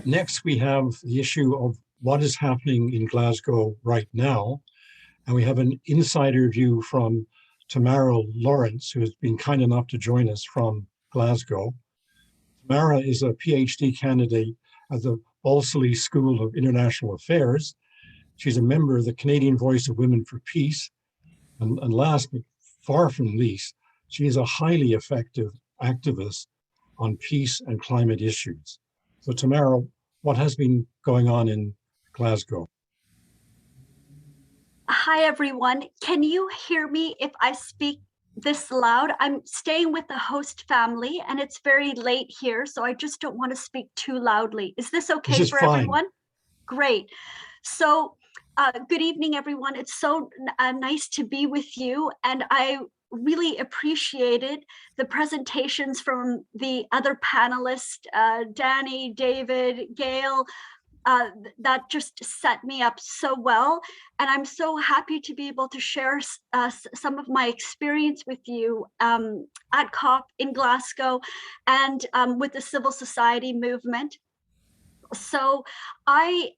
Next, we have the issue of what is happening in Glasgow right now. And we have an insider view from Tamara Lorincz, who has been kind enough to join us from Glasgow. Tamara is a PhD candidate at the Balsillie School of International Affairs. She's a member of the Canadian Voice of Women for Peace. And last but far from least, she is a highly effective activist on peace and climate issues. So Tamara, what has been going on in Glasgow? Hi, everyone. Can you hear me if I speak this loud? I'm staying with the host family and it's very late here, so I just don't want to speak too loudly. Is this okay This is for fine. everyone? Great. So good evening, everyone. It's so nice to be with you. And I really appreciated the presentations from the other panelists, Danny, David, Gail. That just set me up so well. And I'm so happy to be able to share some of my experience with you at COP in Glasgow and with the civil society movement. So I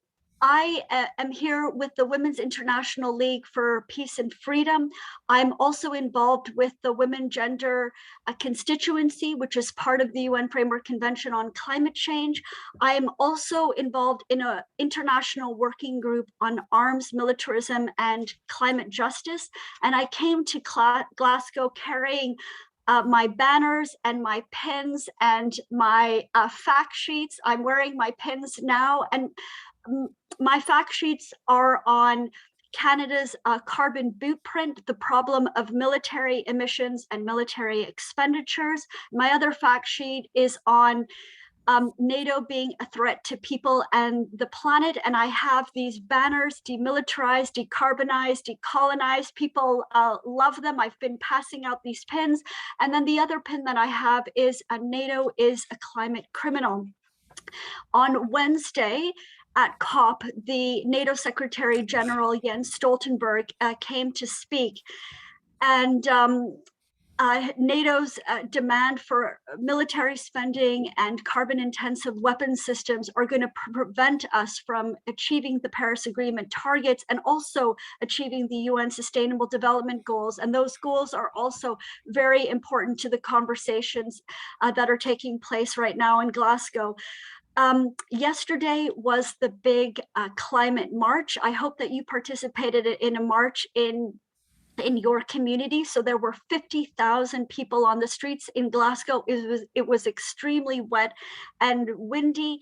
am here with the Women's International League for Peace and Freedom. I'm also involved with the Women Gender Constituency, which is part of the UN Framework Convention on Climate Change. I am also involved in an international working group on arms, militarism, and climate justice. And I came to Glasgow carrying my banners and my pins and my fact sheets. I'm wearing my pins now, and my fact sheets are on Canada's carbon blueprint, the problem of military emissions and military expenditures. My other fact sheet is on NATO being a threat to people and the planet. And I have these banners: demilitarize, decarbonize, decolonize. People love them. I've been passing out these pins. And then the other pin that I have is NATO is a climate criminal. On Wednesday at COP, the NATO Secretary General Jens Stoltenberg came to speak. And NATO's demand for military spending and carbon-intensive weapon systems are going to prevent us from achieving the Paris Agreement targets and also achieving the UN Sustainable Development Goals. And those goals are also very important to the conversations that are taking place right now in Glasgow. Yesterday was the big climate march. I hope that you participated in a march in your community. So there were 50,000 people on the streets in Glasgow. It was extremely wet and windy.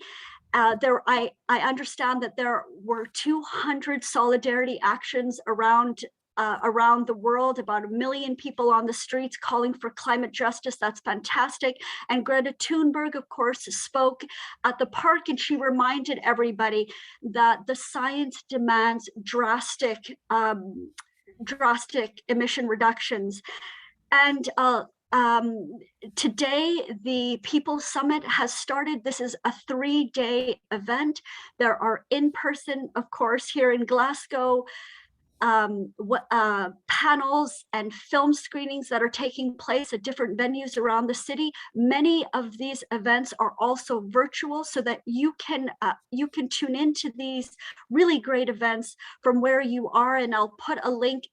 I understand that there were 200 solidarity actions around the world, about 1 million people on the streets calling for climate justice. That's fantastic. And Greta Thunberg, of course, spoke at the park, and she reminded everybody that the science demands drastic emission reductions. And today, the People's Summit has started. This is a 3-day event. There are in-person, of course, here in Glasgow, panels and film screenings that are taking place at different venues around the city. Many of these events are also virtual, so that you can tune into these really great events from where you are. And I'll put a link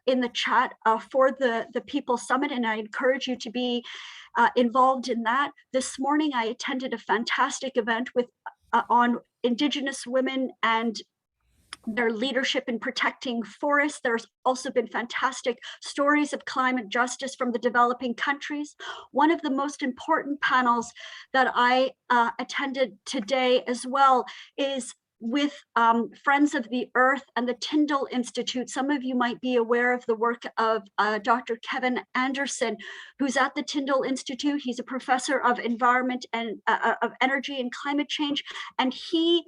in the chat for the People's Summit, and I encourage you to be involved in that. This morning, I attended a fantastic event with on Indigenous women and their leadership in protecting forests. There's also been fantastic stories of climate justice from the developing countries. One of the most important panels that I attended today as well is with Friends of the Earth and the Tyndall Institute. Some of you might be aware of the work of Dr. Kevin Anderson, who's at the Tyndall Institute. He's a professor of environment and of energy and climate change. And he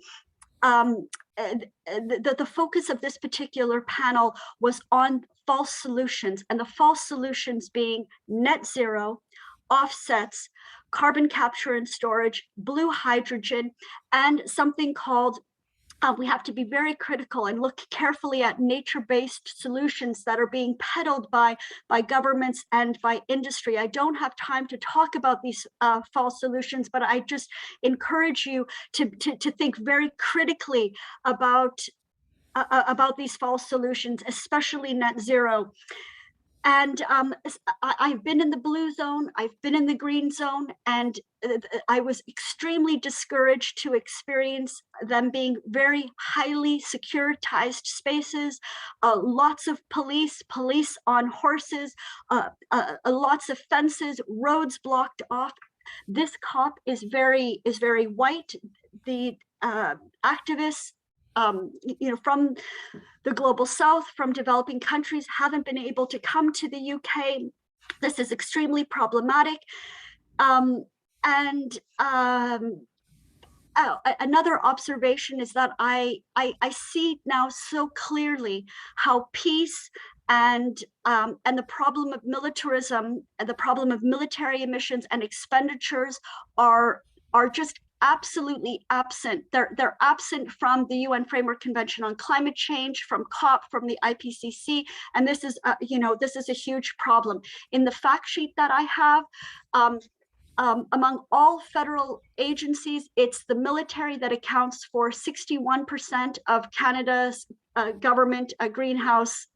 the focus of this particular panel was on false solutions, and the false solutions being net zero, offsets, carbon capture and storage, blue hydrogen, and something called We have to be very critical and look carefully at nature-based solutions that are being peddled by governments and by industry. I don't have time to talk about these false solutions, but I just encourage you to think very critically about these false solutions, especially net zero. And I've been in the blue zone, I've been in the green zone, and I was extremely discouraged to experience them being very highly securitized spaces, lots of police on horses, lots of fences, roads blocked off. This COP is very white. The activists, from the global south, from developing countries, haven't been able to come to the UK. This is extremely problematic. Another observation is that I see now so clearly how peace and the problem of militarism and the problem of military emissions and expenditures are just absolutely absent. They're absent from the UN Framework Convention on Climate Change, from COP, from the IPCC, and this is this is a huge problem. In the fact sheet that I have, among all federal agencies, it's the military that accounts for 61% of Canada's government greenhouse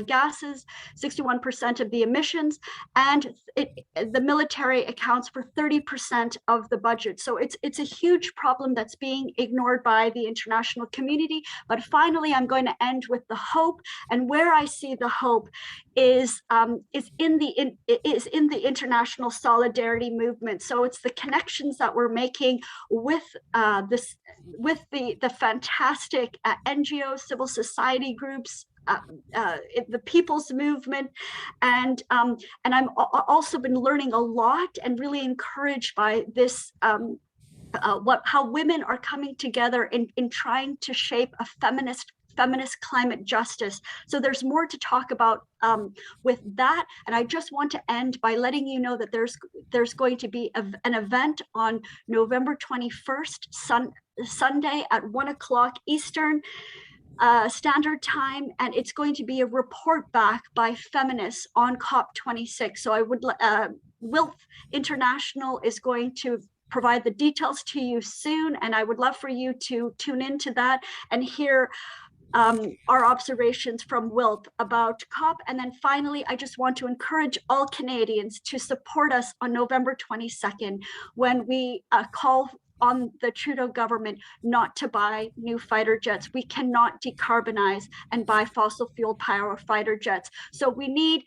gases, 61% of the emissions, and the military accounts for 30% of the budget. So it's a huge problem that's being ignored by the international community. But finally, I'm going to end with the hope, and where I see the hope is in the international solidarity movement. So it's the connections that we're making with the fantastic NGOs, civil society groups, the people's movement, and I'm also been learning a lot and really encouraged by this how women are coming together in trying to shape a feminist climate justice. So there's more to talk about with that, and I just want to end by letting you know that there's going to be an event on November 21st, Sunday at 1 o'clock Eastern Standard Time, and it's going to be a report back by feminists on COP26. So I would WILF International is going to provide the details to you soon, and I would love for you to tune into that and hear our observations from WILP about COP. And then finally, I just want to encourage all Canadians to support us on November 22nd when we call on the Trudeau government not to buy new fighter jets. We cannot decarbonize and buy fossil fuel power fighter jets. So we need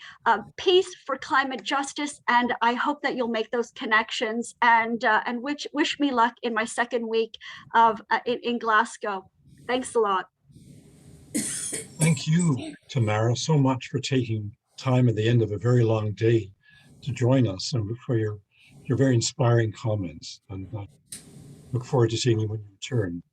peace for climate justice, and I hope that you'll make those connections, and wish me luck in my second week of in Glasgow. Thanks a lot. Thank you, Tamara, so much for taking time at the end of a very long day to join us, and for your very inspiring comments. And look forward to seeing you when you return.